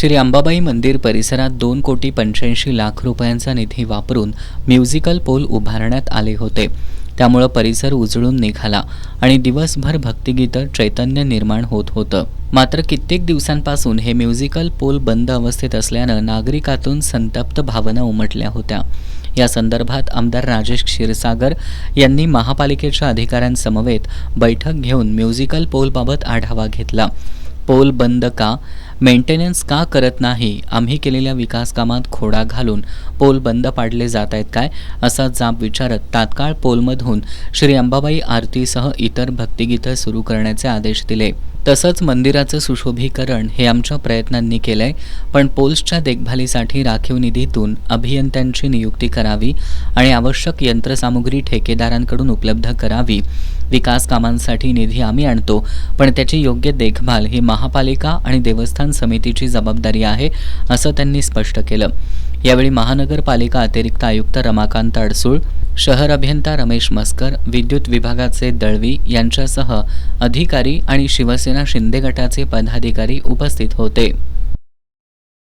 श्री अंबाबाई मंदिर परिसरात 2,85,00,000 रुपयांचा निधी वापरून म्युझिकल पोल उभारण्यात आले होते. त्यामुळे परिसर उजळून निघाला आणि दिवसभर भक्तिगीतं चैतन्य निर्माण होत होतं. मात्र कित्येक दिवसांपासून हे म्युझिकल पोल बंद अवस्थेत असल्यानं नागरिकातून संतप्त भावना उमटल्या होत्या. या संदर्भात आमदार राजेश क्षीरसागर यांनी महापालिकेच्या अधिकाऱ्यांसमवेत बैठक घेऊन म्युझिकल पोलबाबत आढावा घेतला. पोल बंद का, मेंटेनन्स का करत नाही, आम्ही केलेल्या विकास कामात खोडा घालून पोल बंद पाडले जात आहेत काय, असा जाब विचारत तात्काळ पोलमधून श्री अंबाबाई आरतीसह इतर भक्तिगीतं सुरू करण्याचे आदेश दिले. तसंच मंदिराचं सुशोभीकरण हे आमच्या प्रयत्नांनी केलंय, पण पोल्सच्या देखभालीसाठी राखीव निधीतून अभियंत्यांची नियुक्ती करावी आणि आवश्यक यंत्रसामुग्री ठेकेदारांकडून उपलब्ध करावी. विकास कामांसाठी निधी आम्ही आणतो, पण त्याची योग्य देखभाल ही महापालिका आणि देवस्थान समितीची जबाबदारी आहे, असं त्यांनी स्पष्ट केलं. यावेळी महानगरपालिका अतिरिक्त आयुक्त रमाकांत अडसूळ, शहर अभियंता रमेश मस्कर, विद्युत विभागाचे दळवी यांच्यासह अधिकारी आणि शिवसेना शिंदे गटाचे पदाधिकारी उपस्थित होते.